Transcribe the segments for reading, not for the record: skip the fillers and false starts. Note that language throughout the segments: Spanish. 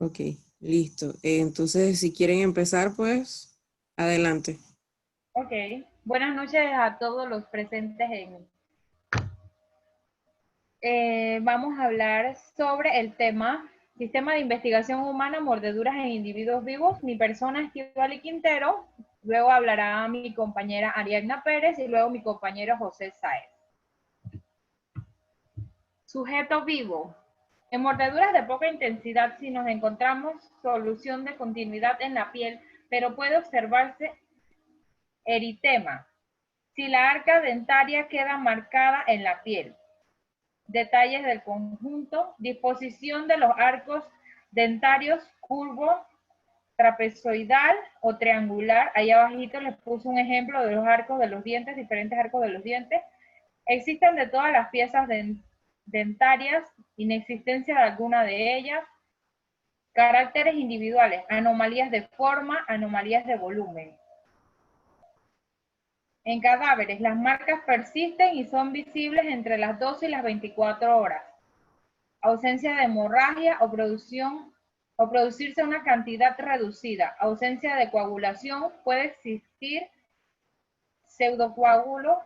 Ok, listo. Entonces, si quieren empezar, pues, adelante. Ok, buenas noches a todos los presentes vamos a hablar sobre el tema Sistema de Investigación Humana, Mordeduras en Individuos Vivos. Mi persona es Estivali Quintero, luego hablará mi compañera Ariadna Pérez y luego mi compañero José Sáez. Sujeto vivo. En mordeduras de poca intensidad, si nos encontramos solución de continuidad en la piel, pero puede observarse eritema si la arca dentaria queda marcada en la piel. Detalles del conjunto: disposición de los arcos dentarios curvo, trapezoidal o triangular. Ahí abajito les puse un ejemplo de los arcos de los dientes, diferentes arcos de los dientes. Existen de todas las piezas dentarias, inexistencia de alguna de ellas. Caracteres individuales: anomalías de forma, anomalías de volumen. En cadáveres, las marcas persisten y son visibles entre las 12 y las 24 horas. Ausencia de hemorragia o producirse una cantidad reducida. Ausencia de coagulación, puede existir pseudocoágulo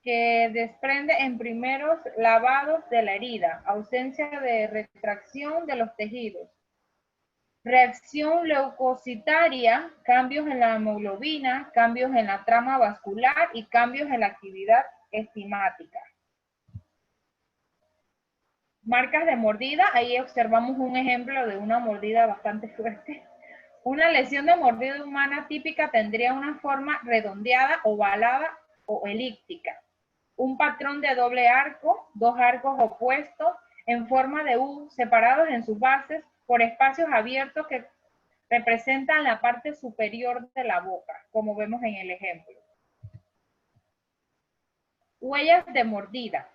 que desprende en primeros lavados de la herida. Ausencia de retracción de los tejidos. Reacción leucocitaria, cambios en la hemoglobina, cambios en la trama vascular y cambios en la actividad enzimática. Marcas de mordida, ahí observamos un ejemplo de una mordida bastante fuerte. Una lesión de mordida humana típica tendría una forma redondeada, ovalada o elíptica. Un patrón de doble arco, dos arcos opuestos en forma de U, separados en sus bases por espacios abiertos que representan la parte superior de la boca, como vemos en el ejemplo. Huellas de mordida.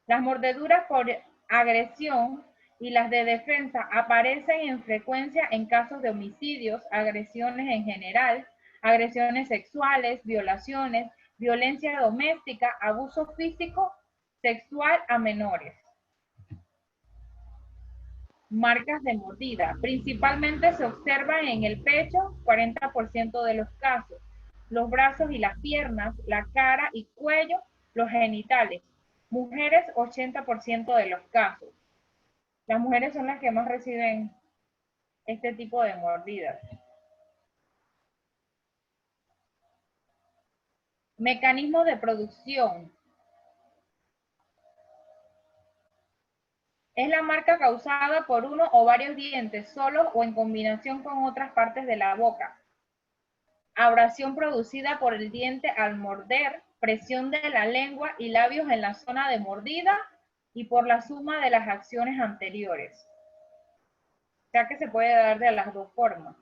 Las mordeduras por agresión y las de defensa aparecen en frecuencia en casos de homicidios, agresiones en general, agresiones sexuales, violaciones, violencia doméstica, abuso físico, sexual a menores. Marcas de mordida. Principalmente se observan en el pecho, 40% de los casos, los brazos y las piernas, la cara y cuello, los genitales. Mujeres, 80% de los casos. Las mujeres son las que más reciben este tipo de mordidas. Mecanismo de producción. Es la marca causada por uno o varios dientes, solos o en combinación con otras partes de la boca. Abrasión producida por el diente al morder, presión de la lengua y labios en la zona de mordida y por la suma de las acciones anteriores. O sea que se puede dar de las dos formas.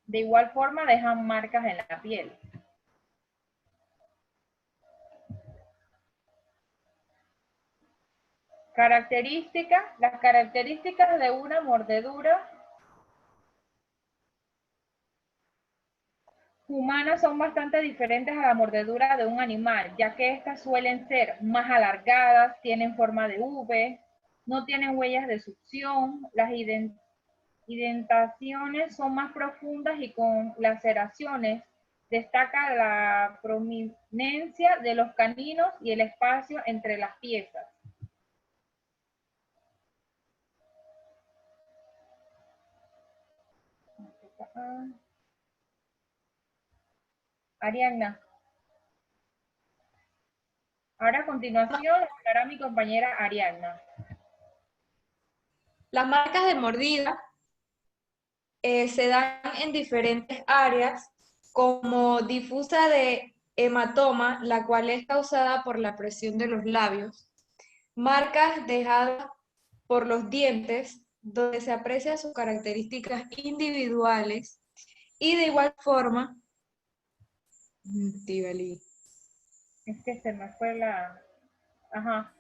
De igual forma dejan marcas en la piel. Características. Las características de una mordedura humana son bastante diferentes a la mordedura de un animal, ya que estas suelen ser más alargadas, tienen forma de V, no tienen huellas de succión, las indentaciones son más profundas y con laceraciones. Destaca la prominencia de los caninos y el espacio entre las piezas. Ariadna. Ahora a continuación hablará mi compañera Ariadna. Las marcas de mordida se dan en diferentes áreas, como difusa de hematoma, la cual es causada por la presión de los labios, marcas dejadas por los dientes, donde se aprecian sus características individuales, y de igual forma, Es que se me fue la... Ajá.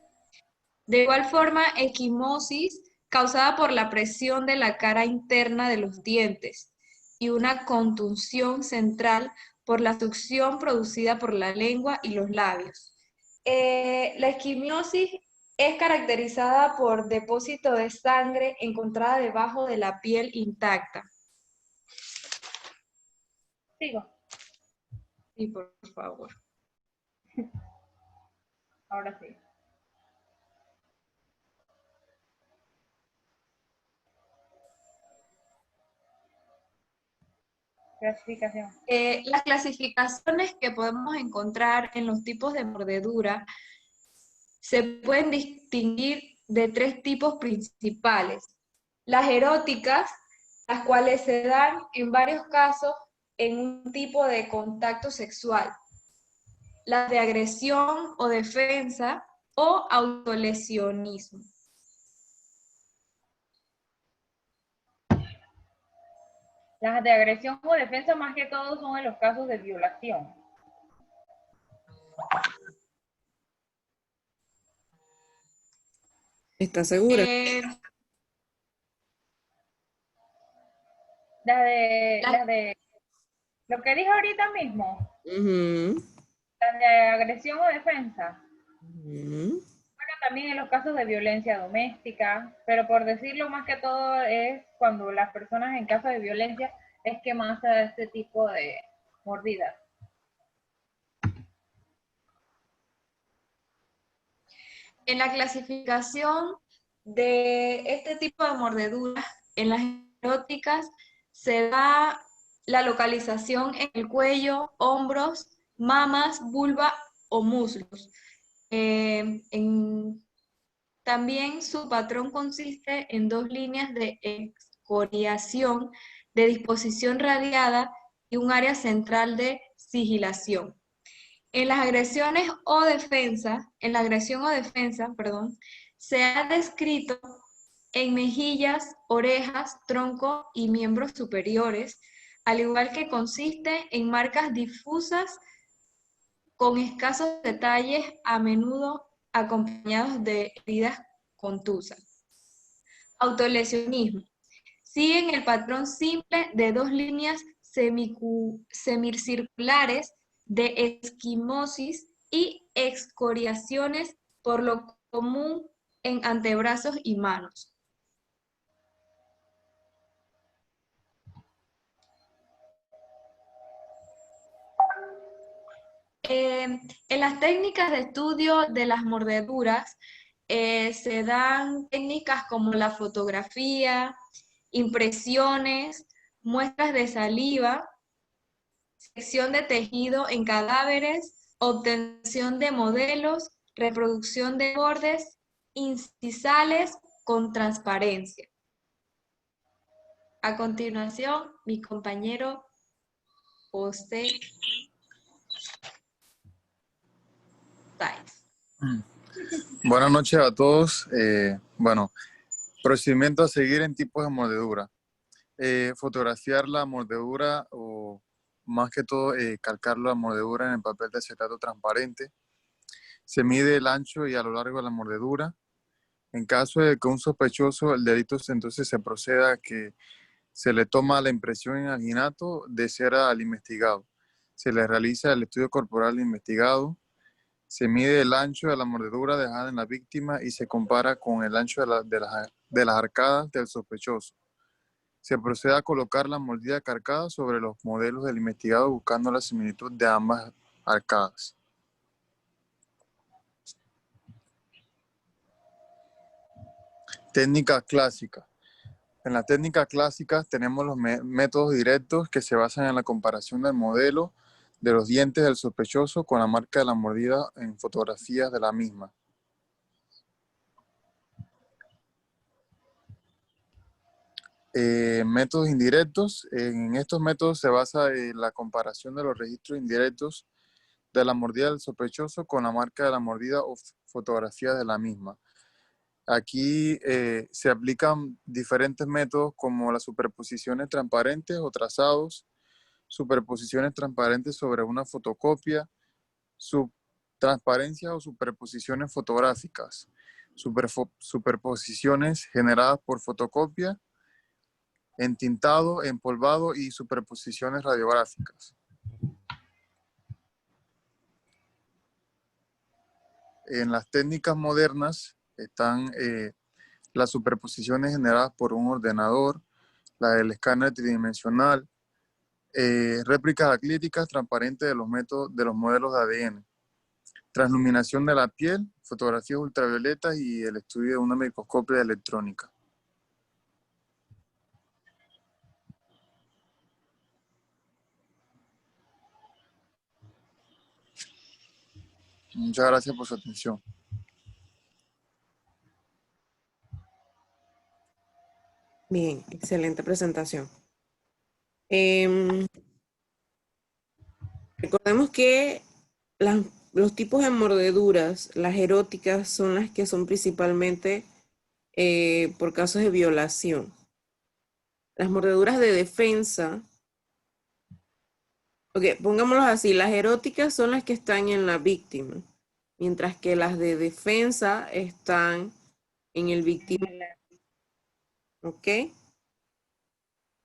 de igual forma, equimosis causada por la presión de la cara interna de los dientes y una contunción central por la succión producida por la lengua y los labios. La esquimiosis es caracterizada por depósito de sangre encontrada debajo de la piel intacta. Sigo. Sí, por favor. Ahora sí. Clasificación. Las clasificaciones que podemos encontrar en los tipos de mordedura se pueden distinguir de 3 tipos principales. Las eróticas, las cuales se dan en varios casos en un tipo de contacto sexual. Las de agresión o defensa o autolesionismo. Las de agresión o defensa más que todo son en los casos de violación. ¿Estás segura? Las de lo que dije ahorita mismo, Ujú, las de agresión o defensa. ujú. Bueno, también en los casos de violencia doméstica, pero por decirlo más que todo es cuando las personas en caso de violencia es que más se da este tipo de mordidas. En la clasificación de este tipo de mordeduras, en las eróticas, se da la localización en el cuello, hombros, mamas, vulva o muslos. También su patrón consiste en 2 líneas de excoriación de disposición radiada y un área central de sigilación. En las agresiones o defensa, en la agresión o defensa, perdón, se ha descrito en mejillas, orejas, tronco y miembros superiores, al igual que consiste en marcas difusas con escasos detalles, a menudo acompañados de heridas contusas. Autolesionismo. Siguen el patrón simple de 2 líneas semicirculares de esquimosis y excoriaciones, por lo común en antebrazos y manos. En las técnicas de estudio de las mordeduras se dan técnicas como la fotografía, impresiones, muestras de saliva, sección de tejido en cadáveres, obtención de modelos, reproducción de bordes, incisales con transparencia. A continuación, mi compañero José Sáez. Buenas noches a todos. Bueno, procedimiento a seguir en tipos de mordedura. Fotografiar la mordedura o más que todo calcar la mordedura en el papel de acetato transparente. Se mide el ancho y a lo largo de la mordedura. En caso de que un sospechoso, el delito entonces se proceda a que se le toma la impresión en alginato de cera al investigado. Se le realiza el estudio corporal al investigado. Se mide el ancho de la mordedura dejada en la víctima y se compara con el ancho de las arcadas del sospechoso. Se procede a colocar la mordida carcada sobre los modelos del investigado buscando la similitud de ambas arcadas. Técnica clásica. En la técnica clásica tenemos los métodos directos que se basan en la comparación del modelo de los dientes del sospechoso con la marca de la mordida en fotografías de la misma. Métodos indirectos. En estos métodos se basa la comparación de los registros indirectos de la mordida del sospechoso con la marca de la mordida o fotografías de la misma. Aquí se aplican diferentes métodos como las superposiciones transparentes o trazados, superposiciones transparentes sobre una fotocopia, subtransparencias o superposiciones fotográficas, superposiciones generadas por fotocopia, entintado, empolvado y superposiciones radiográficas. En las técnicas modernas Están las superposiciones generadas por un ordenador, la del escáner tridimensional, réplicas aclíticas transparentes de los métodos de los modelos de ADN, transluminación de la piel, fotografías ultravioletas y el estudio de una microscopia electrónica. Muchas gracias por su atención. Bien, excelente presentación. Recordemos que los tipos de mordeduras, las eróticas, son las que son principalmente por casos de violación. Las mordeduras de defensa, ok, pongámoslo así, las eróticas son las que están en la víctima, mientras que las de defensa están en el víctima, ¿ok?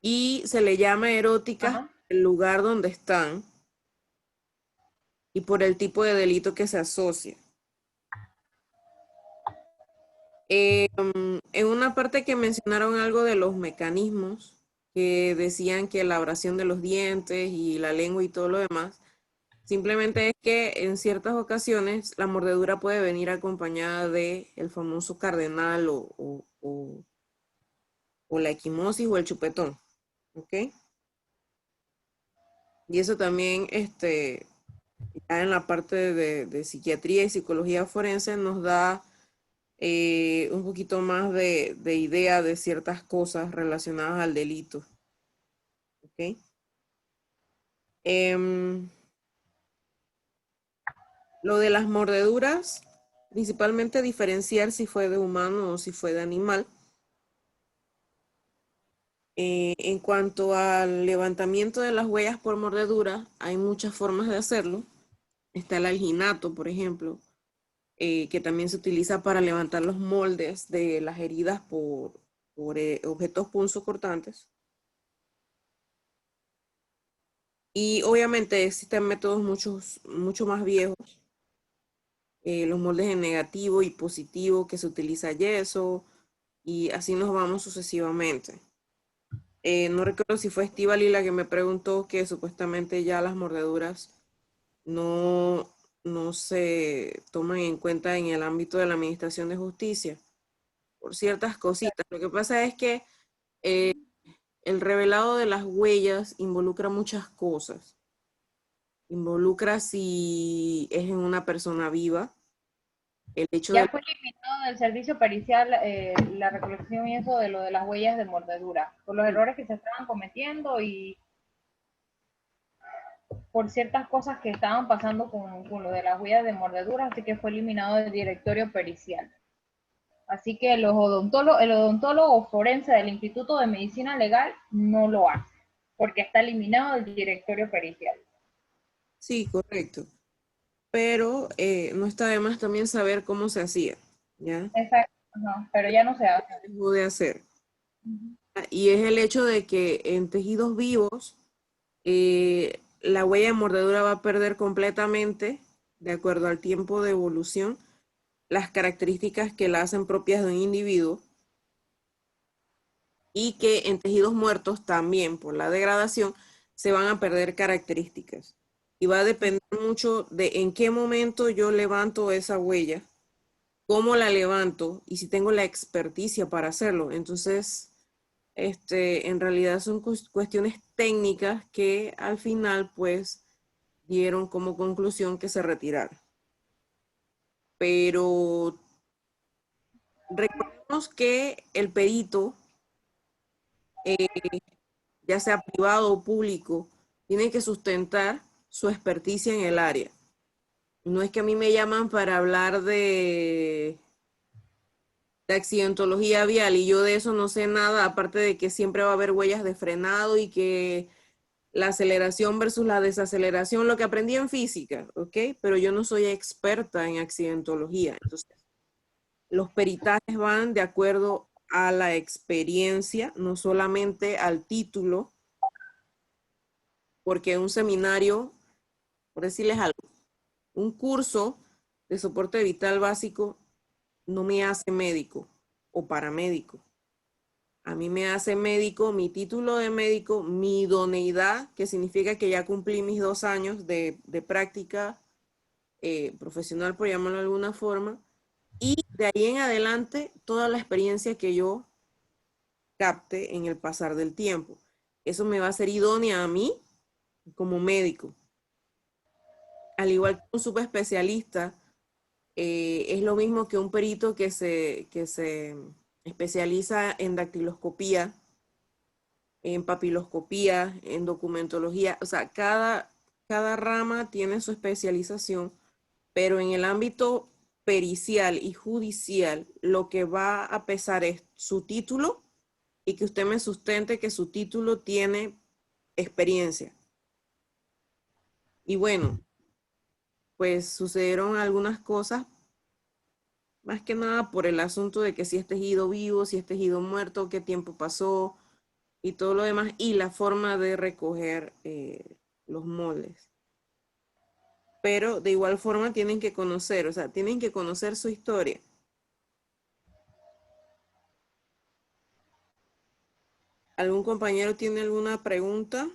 Y se le llama eróticas Ajá. el lugar donde están y por el tipo de delito que se asocia. En una parte que mencionaron algo de los mecanismos, que decían que la abrasión de los dientes y la lengua y todo lo demás, simplemente es que en ciertas ocasiones la mordedura puede venir acompañada de el famoso cardenal o la equimosis o el chupetón, ¿ok? Y eso también, ya en la parte de psiquiatría y psicología forense nos da un poquito más de idea de ciertas cosas relacionadas al delito. ¿Ok? Lo de las mordeduras, principalmente diferenciar si fue de humano o si fue de animal. En cuanto al levantamiento de las huellas por mordedura, hay muchas formas de hacerlo. Está el alginato, por ejemplo, que también se utiliza para levantar los moldes de las heridas por objetos punzocortantes. Y obviamente existen métodos mucho más viejos, los moldes en negativo y positivo, que se utiliza yeso, y así nos vamos sucesivamente. No recuerdo si fue Estíbaliz la que me preguntó que supuestamente ya las mordeduras no se toman en cuenta en el ámbito de la administración de justicia, por ciertas cositas. Lo que pasa es que el revelado de las huellas involucra muchas cosas. Involucra si es en una persona viva, el hecho Ya de... fue eliminado del servicio pericial la recolección y eso de lo de las huellas de mordedura, por los errores que se estaban cometiendo y por ciertas cosas que estaban pasando con lo de las huellas de mordedura, así que fue eliminado del directorio pericial. Así que el odontólogo forense del Instituto de Medicina Legal no lo hace, porque está eliminado del directorio pericial. Sí, correcto. Pero no está de más también saber cómo se hacía, ¿ya? Exacto, no, pero ya no se hace. Dejó de hacer. Y es el hecho de que en tejidos vivos la huella de mordedura va a perder completamente, de acuerdo al tiempo de evolución, las características que la hacen propias de un individuo, y que en tejidos muertos también por la degradación se van a perder características. Y va a depender mucho de en qué momento yo levanto esa huella, cómo la levanto y si tengo la experticia para hacerlo. Entonces, en realidad son cuestiones técnicas que al final pues dieron como conclusión que se retirara. Pero recordemos que el perito, ya sea privado o público, tiene que sustentar su experticia en el área. No es que a mí me llaman para hablar de accidentología vial y yo de eso no sé nada, aparte de que siempre va a haber huellas de frenado y que la aceleración versus la desaceleración, lo que aprendí en física, ¿ok? Pero yo no soy experta en accidentología. Entonces, los peritajes van de acuerdo a la experiencia, no solamente al título, porque un seminario, por decirles algo, un curso de soporte vital básico no me hace médico o paramédico. A mí me hace médico mi título de médico, mi idoneidad, que significa que ya cumplí mis 2 años de práctica profesional, por llamarlo de alguna forma, y de ahí en adelante toda la experiencia que yo capte en el pasar del tiempo. Eso me va a hacer idónea a mí como médico. Al igual que un subespecialista, es lo mismo que un perito que se especializa en dactiloscopía, en papiloscopía, en documentología. O sea, cada rama tiene su especialización, pero en el ámbito pericial y judicial, lo que va a pesar es su título y que usted me sustente que su título tiene experiencia. Y bueno, pues sucedieron algunas cosas, más que nada por el asunto de que si es tejido vivo, si es tejido muerto, qué tiempo pasó y todo lo demás, y la forma de recoger los moldes. Pero de igual forma tienen que conocer, o sea, tienen que conocer su historia. ¿Algún compañero tiene alguna pregunta?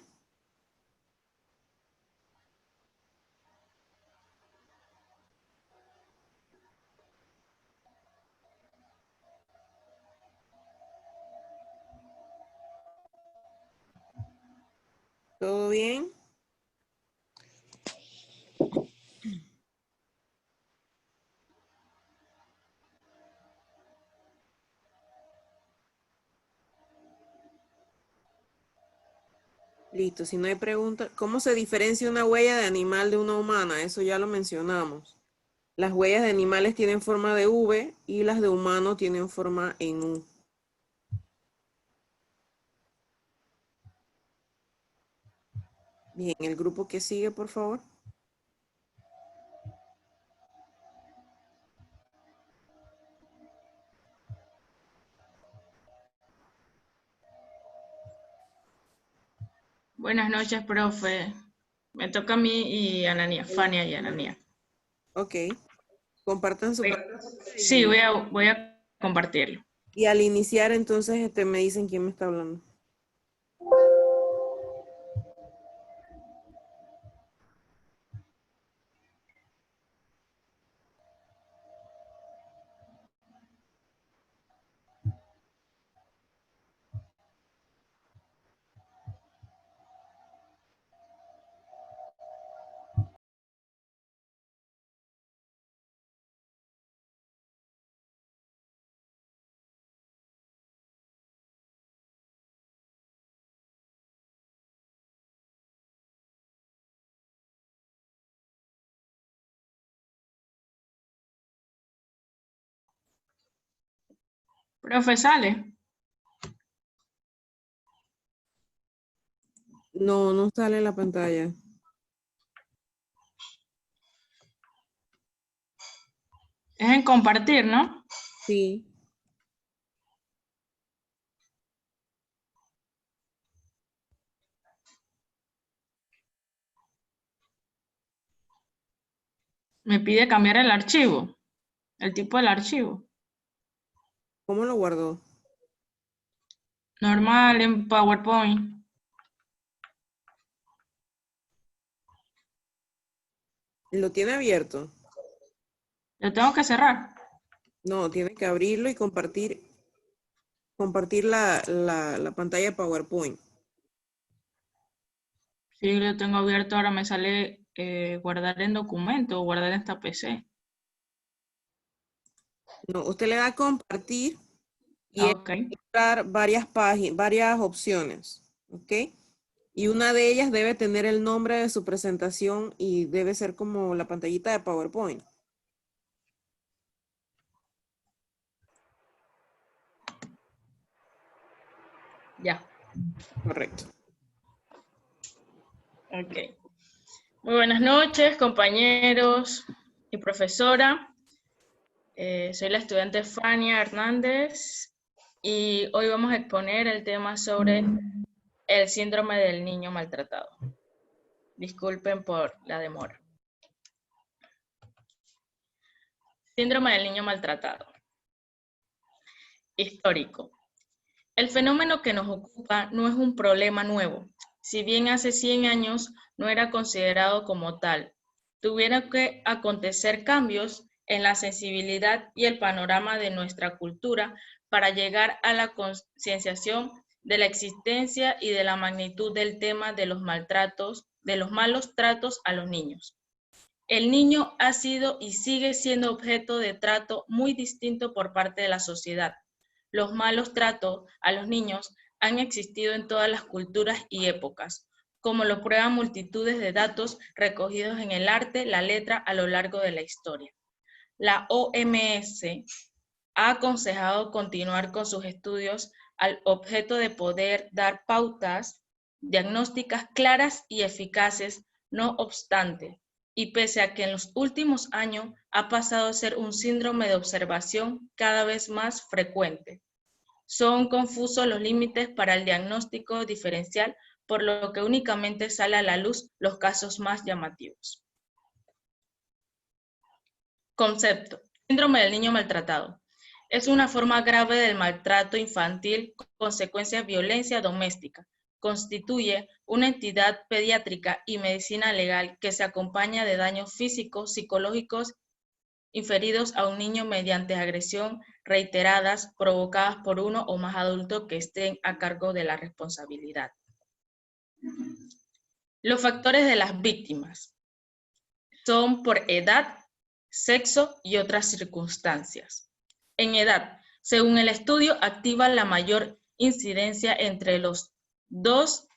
¿Todo bien? Listo, si no hay pregunta, ¿cómo se diferencia una huella de animal de una humana? Eso ya lo mencionamos. Las huellas de animales tienen forma de V y las de humano tienen forma en U. Bien, el grupo que sigue, por favor. Buenas noches, profe. Me toca a mí y a Ananía, Fania y Ananía. Ok. Compartan su Sí, voy a compartirlo. y al iniciar entonces me dicen quién me está hablando. Profe, sale. No, no sale en la pantalla. Es en compartir, ¿no? Sí. Me pide cambiar el archivo, el tipo del archivo. ¿Cómo lo guardó? Normal en PowerPoint. ¿Lo tiene abierto? Lo tengo que cerrar. No, tiene que abrirlo y compartir la pantalla de PowerPoint. Sí, lo tengo abierto. Ahora me sale guardar en documento o guardar en esta PC. No, usted le da a compartir y Ah, ok. encontrar varias páginas, varias opciones, ¿ok? Y una de ellas debe tener el nombre de su presentación y debe ser como la pantallita de PowerPoint. Ya. Correcto. Ok. Muy buenas noches, compañeros y profesora. Soy la estudiante Fania Hernández y hoy vamos a exponer el tema sobre el síndrome del niño maltratado. Disculpen por la demora. Síndrome del niño maltratado. Histórico. El fenómeno que nos ocupa no es un problema nuevo, si bien hace 100 años no era considerado como tal. Tuvieron que acontecer cambios en la sensibilidad y el panorama de nuestra cultura para llegar a la concienciación de la existencia y de la magnitud del tema de los maltratos, de los malos tratos a los niños. El niño ha sido y sigue siendo objeto de trato muy distinto por parte de la sociedad. Los malos tratos a los niños han existido en todas las culturas y épocas, como lo prueban multitudes de datos recogidos en el arte, la letra a lo largo de la historia. La OMS ha aconsejado continuar con sus estudios al objeto de poder dar pautas diagnósticas claras y eficaces, no obstante, y pese a que en los últimos años ha pasado a ser un síndrome de observación cada vez más frecuente. Son confusos los límites para el diagnóstico diferencial, por lo que únicamente sale a la luz los casos más llamativos. Concepto: síndrome del niño maltratado. Es una forma grave del maltrato infantil, consecuencia de violencia doméstica. Constituye una entidad pediátrica y medicina legal que se acompaña de daños físicos, psicológicos inferidos a un niño mediante agresión reiteradas provocadas por uno o más adultos que estén a cargo de la responsabilidad. Los factores de las víctimas son por edad, sexo y otras circunstancias. En edad, según el estudio, activa la mayor incidencia entre los 2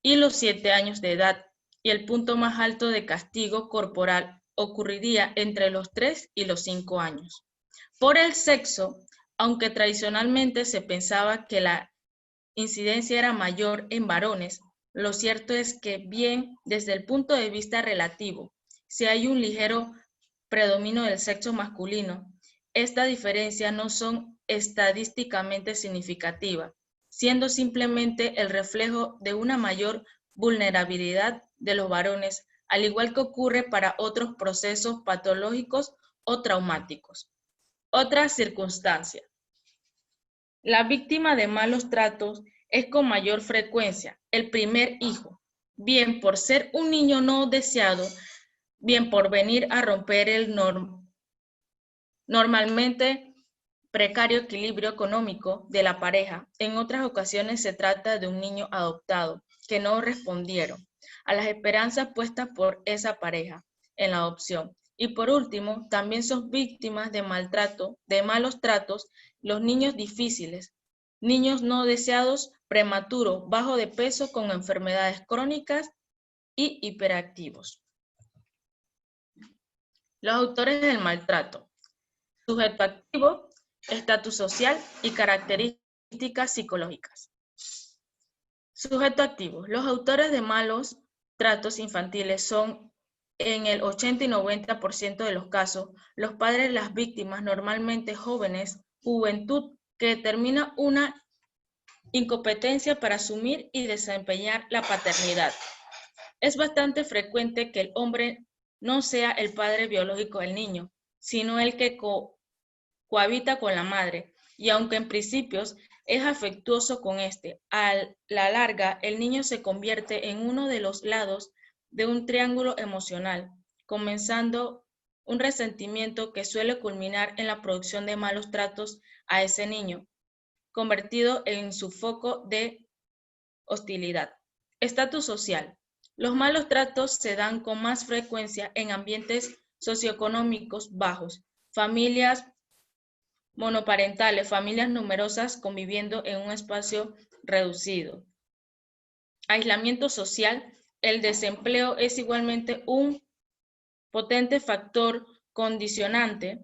y los 7 años de edad, y el punto más alto de castigo corporal ocurriría entre los 3 y los 5 años. Por el sexo, aunque tradicionalmente se pensaba que la incidencia era mayor en varones, lo cierto es que bien desde el punto de vista relativo, si hay un ligero predominio del sexo masculino, esta diferencia no son estadísticamente significativa, siendo simplemente el reflejo de una mayor vulnerabilidad de los varones, al igual que ocurre para otros procesos patológicos o traumáticos. Otra circunstancia. La víctima de malos tratos es con mayor frecuencia el primer hijo, bien por ser un niño no deseado, bien por venir a romper el normalmente precario equilibrio económico de la pareja. En otras ocasiones se trata de un niño adoptado que no respondieron a las esperanzas puestas por esa pareja en la adopción. Y por último, también son víctimas de maltrato, de malos tratos, los niños difíciles, niños no deseados, prematuros, bajo de peso con enfermedades crónicas y hiperactivos. Los autores del maltrato: sujeto activo, estatus social y características psicológicas. Sujeto activo. Los autores de malos tratos infantiles son, en el 80 y 90% de los casos, los padres de las víctimas, normalmente jóvenes, juventud, que determina una incompetencia para asumir y desempeñar la paternidad. Es bastante frecuente que el hombre no sea el padre biológico del niño, sino el que cohabita con la madre, y aunque en principios es afectuoso con este, a la larga el niño se convierte en uno de los lados de un triángulo emocional, comenzando un resentimiento que suele culminar en la producción de malos tratos a ese niño, convertido en su foco de hostilidad. Estatus social. Los malos tratos se dan con más frecuencia en ambientes socioeconómicos bajos, familias monoparentales, familias numerosas conviviendo en un espacio reducido. Aislamiento social. El desempleo es igualmente un potente factor condicionante.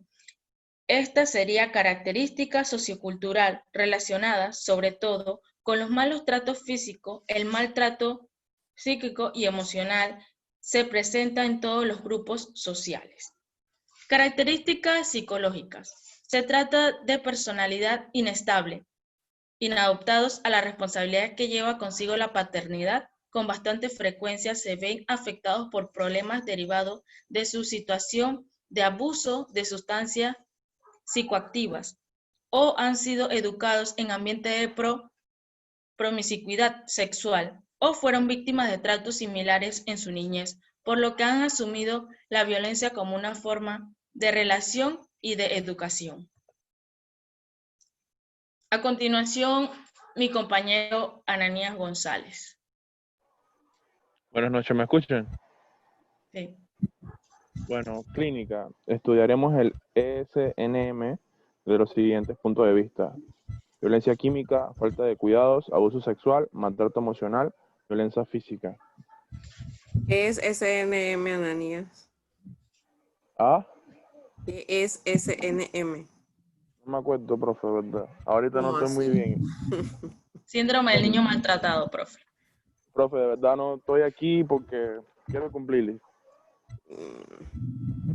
Esta sería característica sociocultural relacionada, sobre todo, con los malos tratos físicos. El maltrato psíquico y emocional se presenta en todos los grupos sociales. Características psicológicas. Se trata de personalidad inestable, inadaptados a la responsabilidad que lleva consigo la paternidad. Con bastante frecuencia se ven afectados por problemas derivados de su situación de abuso de sustancias psicoactivas o han sido educados en ambiente de promiscuidad sexual o fueron víctimas de tratos similares en su niñez, por lo que han asumido la violencia como una forma de relación y de educación. A continuación, mi compañero Ananías González. Buenas noches, ¿me escuchan? Sí. Bueno, clínica. Estudiaremos el ESNM de los siguientes puntos de vista. Violencia química, falta de cuidados, abuso sexual, maltrato emocional, violencia física. ¿Qué es SNM, Ananías? ¿Ah? ¿Qué es SNM? No me acuerdo, profe, ¿verdad? Ahorita no ¿Cómo estoy muy así? bien. Síndrome del niño maltratado, profe. Profe, de verdad no estoy aquí porque quiero cumplirle.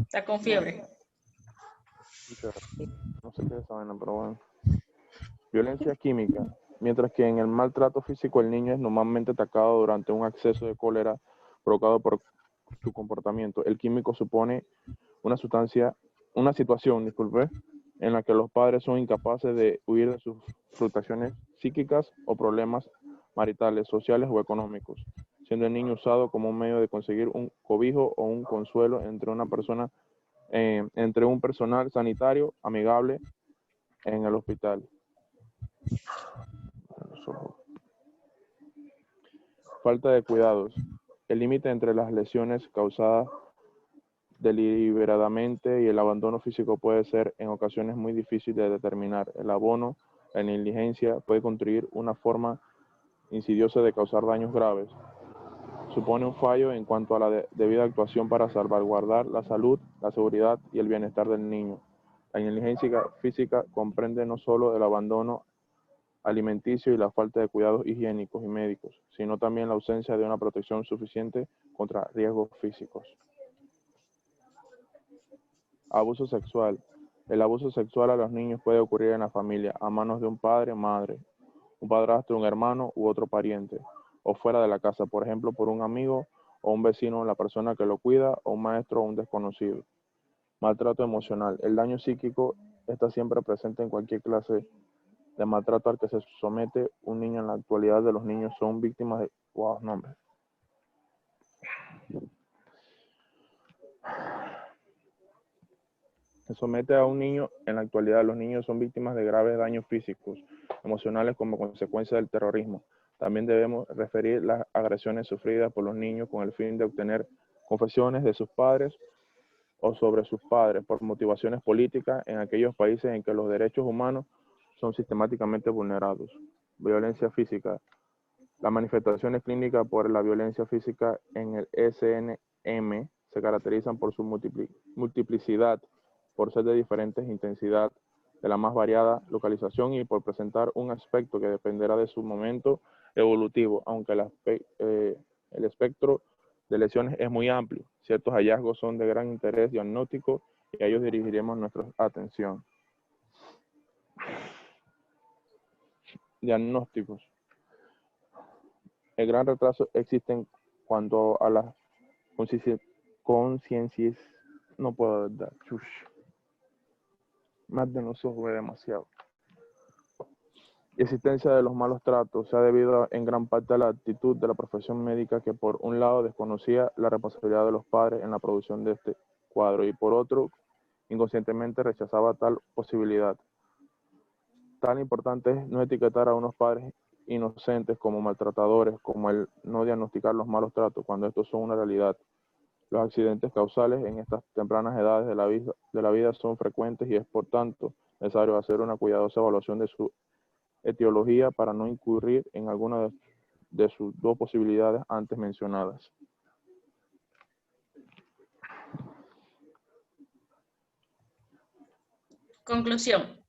Está con fiebre. No sé qué es esa vaina, pero bueno. Violencia química. Mientras que en el maltrato físico el niño es normalmente atacado durante un acceso de cólera provocado por su comportamiento. El químico supone una situación, disculpe, en la que los padres son incapaces de huir de sus frustraciones psíquicas o problemas maritales, sociales o económicos, siendo el niño usado como un medio de conseguir un cobijo o un consuelo entre un personal sanitario amigable en el hospital. Falta de cuidados. El límite entre las lesiones causadas deliberadamente y el abandono físico puede ser en ocasiones muy difícil de determinar. El abono, la negligencia puede contribuir una forma insidiosa de causar daños graves. Supone un fallo en cuanto a la debida actuación para salvaguardar la salud, la seguridad y el bienestar del niño. La negligencia física comprende no solo el abandono alimenticio y la falta de cuidados higiénicos y médicos, sino también la ausencia de una protección suficiente contra riesgos físicos. Abuso sexual. El abuso sexual a los niños puede ocurrir en la familia, a manos de un padre o madre, un padrastro, un hermano u otro pariente, o fuera de la casa, por ejemplo, por un amigo o un vecino, la persona que lo cuida, o un maestro o un desconocido. Maltrato emocional. El daño psíquico está siempre presente en cualquier clase de maltrato al que se somete un niño. En la actualidad de los niños son víctimas de... Wow, no, hombre. Se somete a un niño, en la actualidad los niños son víctimas de graves daños físicos, emocionales como consecuencia del terrorismo. También debemos referir las agresiones sufridas por los niños con el fin de obtener confesiones de sus padres o sobre sus padres por motivaciones políticas en aquellos países en que los derechos humanos son sistemáticamente vulnerados. Violencia física. Las manifestaciones clínicas por la violencia física en el SNM se caracterizan por su multiplicidad, por ser de diferentes intensidad, de la más variada localización y por presentar un aspecto que dependerá de su momento evolutivo, aunque el espectro de lesiones es muy amplio. Ciertos hallazgos son de gran interés diagnóstico y a ellos dirigiremos nuestra atención. Diagnósticos. El gran retraso existe en cuanto a la conciencia. No puedo dar. Más de nosotros ve demasiado. Existencia de los malos tratos se ha debido en gran parte a la actitud de la profesión médica que por un lado desconocía la responsabilidad de los padres en la producción de este cuadro y por otro inconscientemente rechazaba tal posibilidad. Tan importante es no etiquetar a unos padres inocentes como maltratadores, como el no diagnosticar los malos tratos cuando estos son una realidad. Los accidentes causales en estas tempranas edades de la vida son frecuentes y es por tanto necesario hacer una cuidadosa evaluación de su etiología para no incurrir en alguna de sus dos posibilidades antes mencionadas. Conclusión.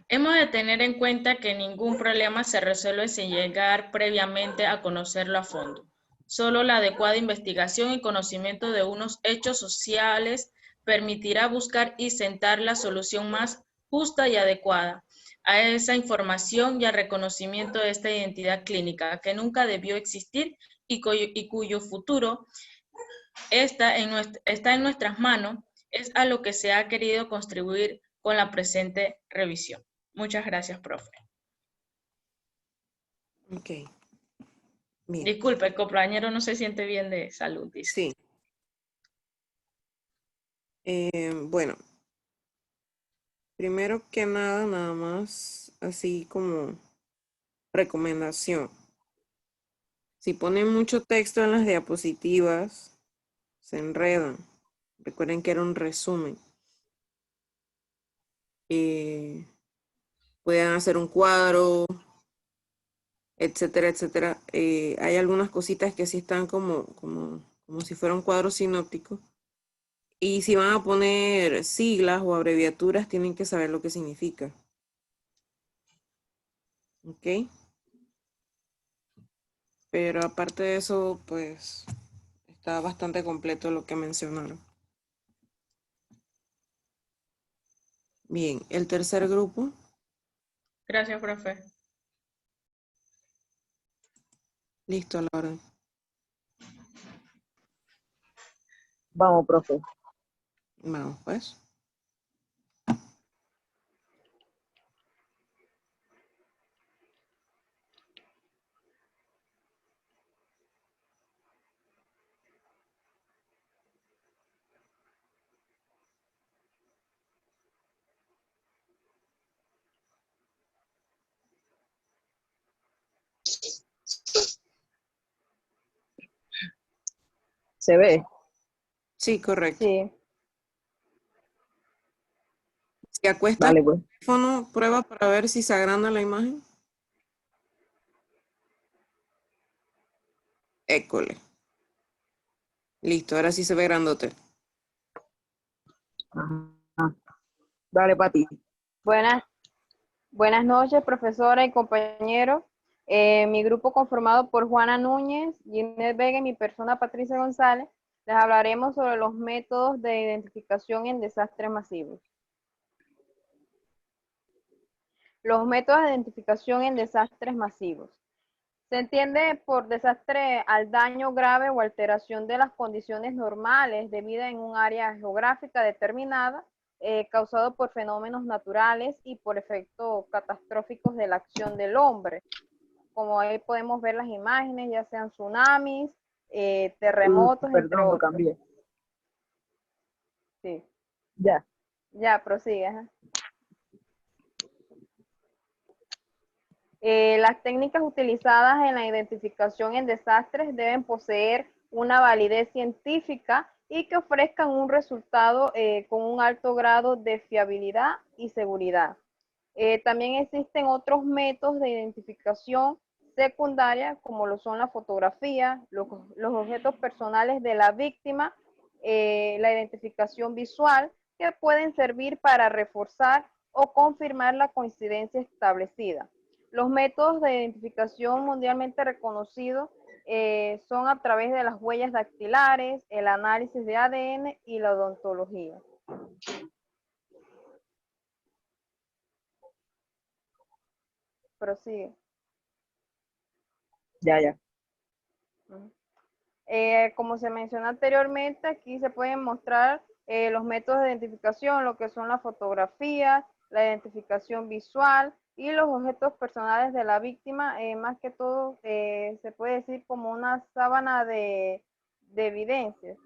Hemos de tener en cuenta que ningún problema se resuelve sin llegar previamente a conocerlo a fondo. Solo la adecuada investigación y conocimiento de unos hechos sociales permitirá buscar y sentar la solución más justa y adecuada a esa información y al reconocimiento de esta identidad clínica que nunca debió existir y cuyo futuro está en nuestras manos, es a lo que se ha querido contribuir con la presente revisión. Muchas gracias, profe. Ok. Bien. Disculpe, el compañero no se siente bien de salud, dice. Sí. Bueno, primero que nada más, así como recomendación. Si ponen mucho texto en las diapositivas, se enredan. Recuerden que era un resumen. Pueden hacer un cuadro, etcétera, etcétera. Hay algunas cositas que sí están como si fuera un cuadro sinóptico. Y si van a poner siglas o abreviaturas, tienen que saber lo que significa. ¿Ok? Pero aparte de eso, pues está bastante completo lo que mencionaron. Bien, el tercer grupo. Gracias, profe. Listo, Laura. Vamos, profe. Vamos, pues. ¿Se ve? Sí, correcto. Sí. Si acuestas Dale, el pues. teléfono, prueba para ver si se agranda la imagen. École. Listo, ahora sí se ve grandote. Ajá. Dale, Pati. Buenas noches, profesora y compañeros. Mi grupo conformado por Juana Núñez, Ginette Vega y mi persona Patricia González, les hablaremos sobre los métodos de identificación en desastres masivos. Los métodos de identificación en desastres masivos. Se entiende por desastre al daño grave o alteración de las condiciones normales de vida en un área geográfica determinada, causado por fenómenos naturales y por efectos catastróficos de la acción del hombre. Como ahí podemos ver las imágenes, ya sean tsunamis, terremotos, entre Perdón, lo otros. cambié. Sí. Ya. Ya, prosigue. Ajá. Las técnicas utilizadas en la identificación en desastres deben poseer una validez científica y que ofrezcan un resultado con un alto grado de fiabilidad y seguridad. También existen otros métodos de identificación secundaria, como lo son la fotografía, los objetos personales de la víctima, la identificación visual, que pueden servir para reforzar o confirmar la coincidencia establecida. Los métodos de identificación mundialmente reconocidos son a través de las huellas dactilares, el análisis de ADN y la odontología. Prosigue. Ya. Como se mencionó anteriormente, aquí se pueden mostrar los métodos de identificación, lo que son la fotografía, la identificación visual y los objetos personales de la víctima, más que todo se puede decir como una sábana de evidencias.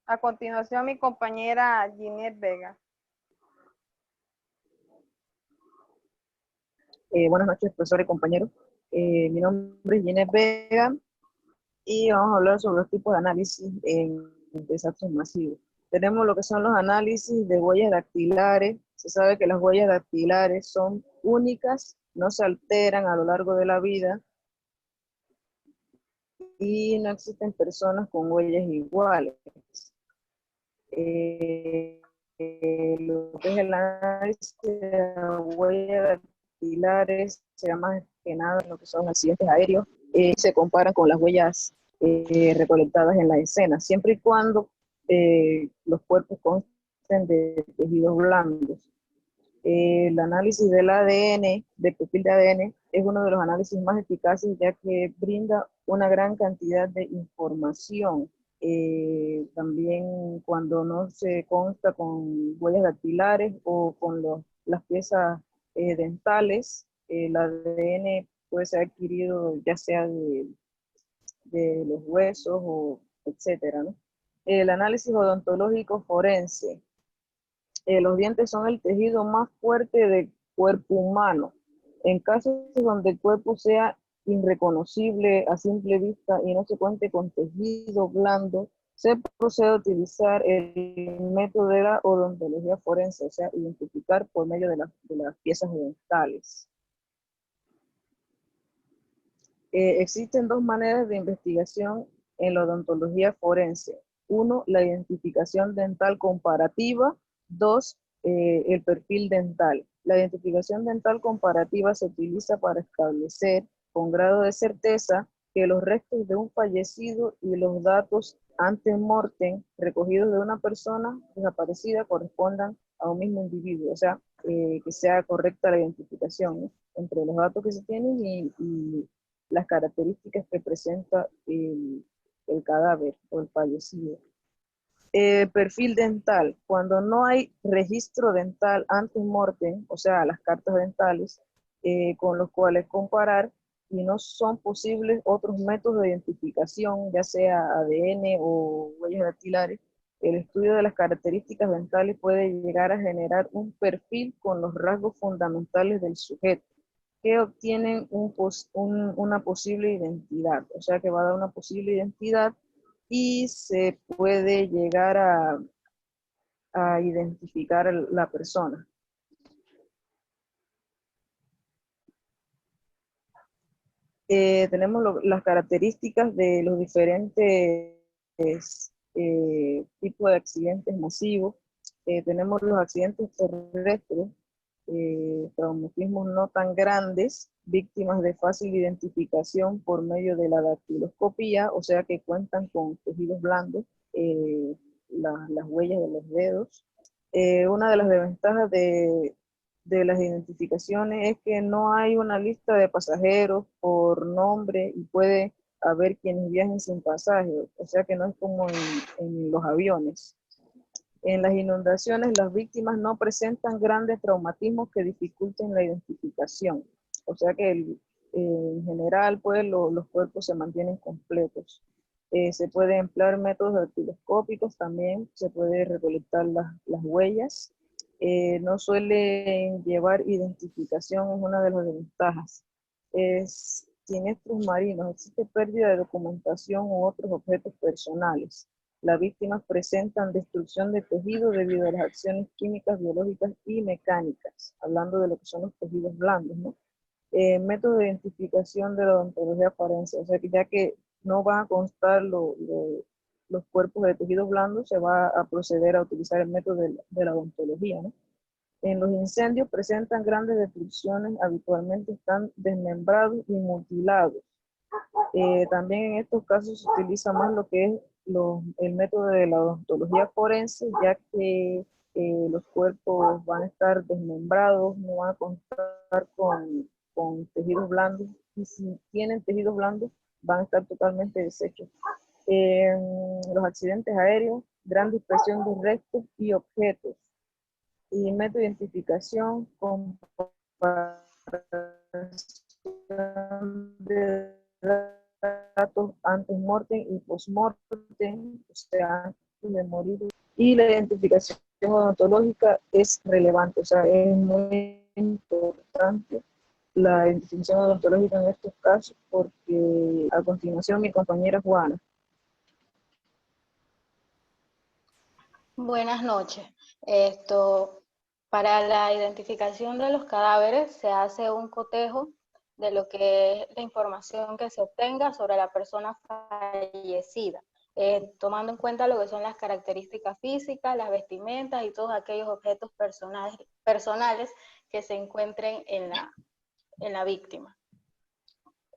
A continuación, mi compañera Ginette Vega. Buenas noches, profesor y compañeros. Mi nombre es Ginette Vega y vamos a hablar sobre los tipos de análisis en desastres masivos. Tenemos lo que son los análisis de huellas dactilares. Se sabe que las huellas dactilares son únicas, no se alteran a lo largo de la vida y no existen personas con huellas iguales. Lo que es el análisis de huellas dactilares se llama que nada lo que son accidentes aéreos, se comparan con las huellas recolectadas en la escena, siempre y cuando los cuerpos consten de tejidos blandos. El análisis del ADN, del perfil de ADN, es uno de los análisis más eficaces ya que brinda una gran cantidad de información También cuando no se consta con huellas dactilares o con las piezas dentales, el ADN puede ser adquirido ya sea de los huesos o etcétera, ¿no? El análisis odontológico forense. Los dientes son el tejido más fuerte del cuerpo humano. En casos donde el cuerpo sea irreconocible a simple vista y no se cuente con tejido blando, se procede a utilizar el método de la odontología forense, o sea, identificar por medio de las piezas dentales. Existen dos maneras de investigación en la odontología forense. Uno, la identificación dental comparativa. Dos, el perfil dental. La identificación dental comparativa se utiliza para establecer con grado de certeza que los restos de un fallecido y los datos ante mortem recogidos de una persona desaparecida correspondan a un mismo individuo, o sea, que sea correcta la identificación, ¿no?, entre los datos que se tienen y las características que presenta el cadáver o el fallecido. Perfil dental. Cuando no hay registro dental ante mortem, o sea, las cartas dentales, con los cuales comparar, y no son posibles otros métodos de identificación, ya sea ADN o huellas dactilares, el estudio de las características dentales puede llegar a generar un perfil con los rasgos fundamentales del sujeto, que obtienen una posible identidad, o sea que va a dar una posible identidad y se puede llegar a identificar la persona. Tenemos las características de los diferentes tipos de accidentes masivos. Tenemos los accidentes terrestres, traumatismos no tan grandes, víctimas de fácil identificación por medio de la dactiloscopía, o sea que cuentan con tejidos blandos, las huellas de los dedos. Una de las desventajas de las identificaciones es que no hay una lista de pasajeros por nombre y puede haber quienes viajen sin pasaje, o sea que no es como en los aviones. En las inundaciones, las víctimas no presentan grandes traumatismos que dificulten la identificación. O sea que en general, pues, los cuerpos se mantienen completos. Se puede emplear métodos dactiloscópicos también, se puede recolectar las huellas. No suelen llevar identificación, es una de las desventajas. Siniestros marinos, existe pérdida de documentación u otros objetos personales. Las víctimas presentan destrucción de tejido debido a las acciones químicas, biológicas y mecánicas, hablando de lo que son los tejidos blandos, ¿no? Método de identificación de la odontología forense, o sea que ya que no van a constar los cuerpos de tejidos blandos, se va a proceder a utilizar el método de la odontología, ¿no? En los incendios presentan grandes destrucciones, habitualmente están desmembrados y mutilados. También en estos casos se utiliza más lo que es el método de la odontología forense, ya que los cuerpos van a estar desmembrados, no van a contar con tejidos blandos, y si tienen tejidos blandos van a estar totalmente deshechos. Los accidentes aéreos, gran dispersión de restos y objetos. Y método de identificación, comparación de datos antes mortem y post mortem, o sea, antes de morir. Y la identificación odontológica es relevante, o sea, es muy importante la identificación odontológica en estos casos, porque a continuación mi compañera Juana. Buenas noches. Para la identificación de los cadáveres se hace un cotejo de lo que es la información que se obtenga sobre la persona fallecida, tomando en cuenta lo que son las características físicas, las vestimentas y todos aquellos objetos personales que se encuentren en la víctima.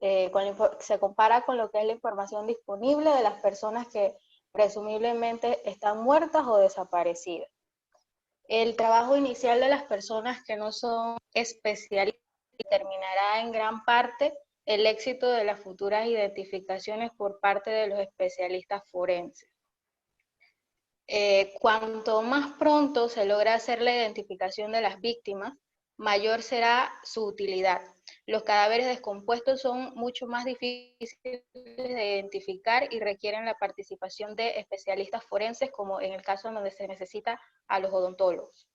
Se compara con lo que es la información disponible de las personas que presumiblemente están muertas o desaparecidas. El trabajo inicial de las personas que no son especialistas determinará en gran parte el éxito de las futuras identificaciones por parte de los especialistas forenses. Cuanto más pronto se logra hacer la identificación de las víctimas, mayor será su utilidad. Los cadáveres descompuestos son mucho más difíciles de identificar y requieren la participación de especialistas forenses, como en el caso en donde se necesita a los odontólogos.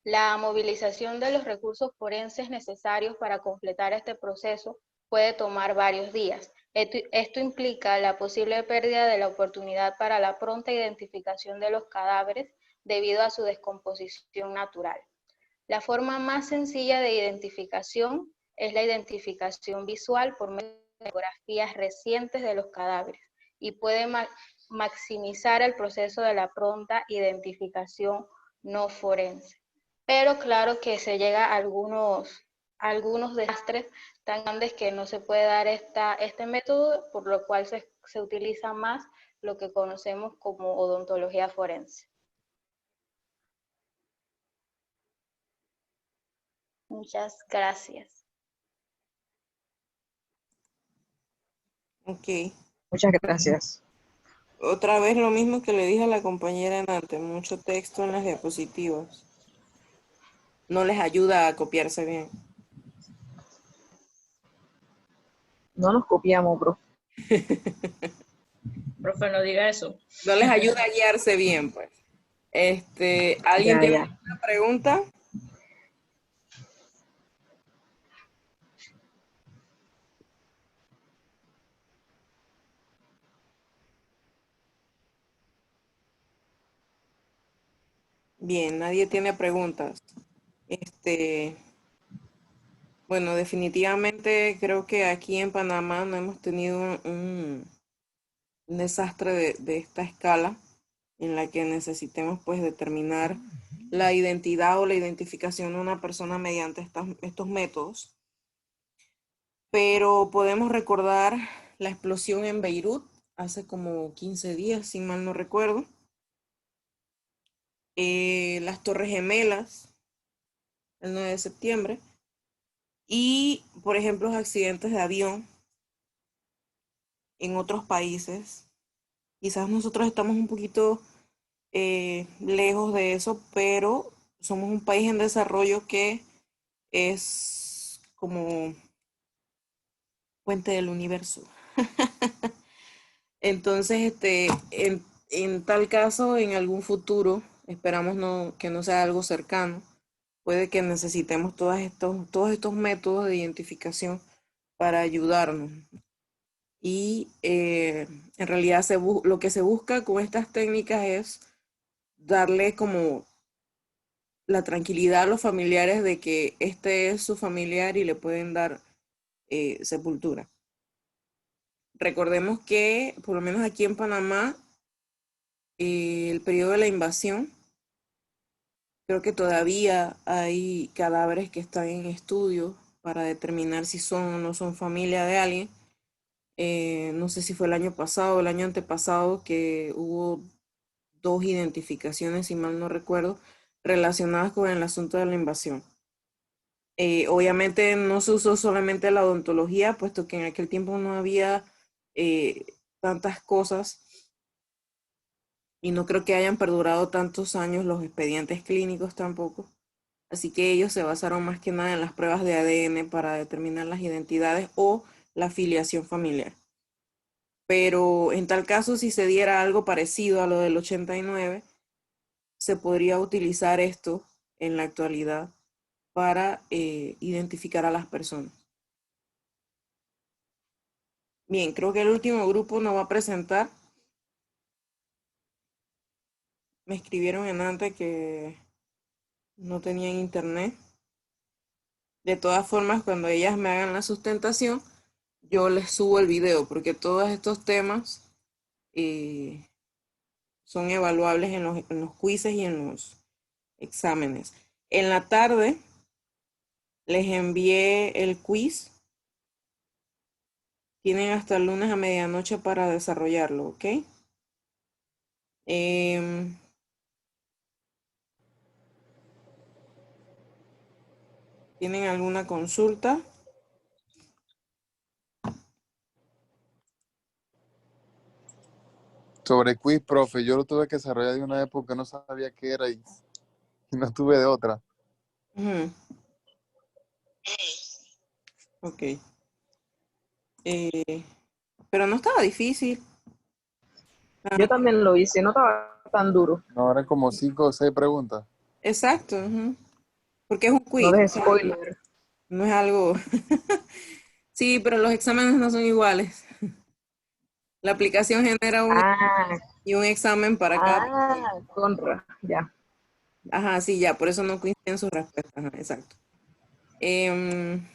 La movilización de los recursos forenses necesarios para completar este proceso puede tomar varios días. Esto implica la posible pérdida de la oportunidad para la pronta identificación de los cadáveres debido a su descomposición natural. La forma más sencilla de identificación es la identificación visual por medio de fotografías recientes de los cadáveres y puede maximizar el proceso de la pronta identificación no forense. Pero claro que se llega a algunos desastres tan grandes que no se puede dar este método, por lo cual se utiliza más lo que conocemos como odontología forense. Muchas gracias. Ok. Muchas gracias. Otra vez lo mismo que le dije a la compañera antes, mucho texto en las diapositivas. No les ayuda a copiarse bien. No nos copiamos, bro. Profe, no diga eso. No les ayuda a guiarse bien, pues. ¿Alguien Ya, tiene ya. alguna pregunta? Bien, nadie tiene preguntas. Bueno, definitivamente creo que aquí en Panamá no hemos tenido un desastre de esta escala en la que necesitemos pues determinar la identidad o la identificación de una persona mediante estos métodos. Pero podemos recordar la explosión en Beirut hace como 15 días, si mal no recuerdo. Las Torres Gemelas, el 9 de septiembre. Y, por ejemplo, los accidentes de avión en otros países. Quizás nosotros estamos un poquito lejos de eso, pero somos un país en desarrollo que es como puente del universo. Entonces, en tal caso, en algún futuro, esperamos que no sea algo cercano, puede que necesitemos todos estos métodos de identificación para ayudarnos. Y en realidad lo que se busca con estas técnicas es darle como la tranquilidad a los familiares de que este es su familiar y le pueden dar sepultura. Recordemos que, por lo menos aquí en Panamá, el periodo de la invasión, creo que todavía hay cadáveres que están en estudio para determinar si son o no son familia de alguien. No sé si fue el año pasado o el año antepasado que hubo 2 identificaciones, si mal no recuerdo, relacionadas con el asunto de la invasión. Obviamente no se usó solamente la odontología, puesto que en aquel tiempo no había tantas cosas y no creo que hayan perdurado tantos años los expedientes clínicos tampoco. Así que ellos se basaron más que nada en las pruebas de ADN para determinar las identidades o la filiación familiar. Pero en tal caso, si se diera algo parecido a lo del 89, se podría utilizar esto en la actualidad para identificar a las personas. Bien, creo que el último grupo nos va a presentar. Me escribieron en antes que no tenían internet. De todas formas, cuando ellas me hagan la sustentación, yo les subo el video, porque todos estos temas son evaluables en los quizzes y en los exámenes. En la tarde les envié el quiz. Tienen hasta el lunes a medianoche para desarrollarlo, ¿ok? ¿Tienen alguna consulta? Sobre quiz, profe, yo lo tuve que desarrollar de una época, no sabía qué era y no tuve de otra. Ujú. Ok. Pero no estaba difícil. Yo también lo hice, no estaba tan duro. No, eran como 5 o 6 preguntas. Exacto. Ujú. Porque es un No quiz, o dejes sea, spoiler. no es algo. Sí, pero los exámenes no son iguales. La aplicación genera un Ah, y un examen para cada persona. ya. Ajá, sí, ya, por eso no coinciden sus respuestas. Ajá, exacto. Em,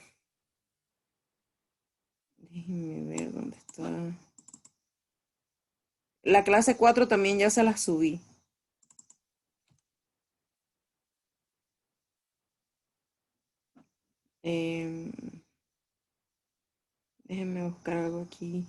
déjenme ver dónde está. La clase 4 también ya se la subí. Em, déjenme buscar algo aquí.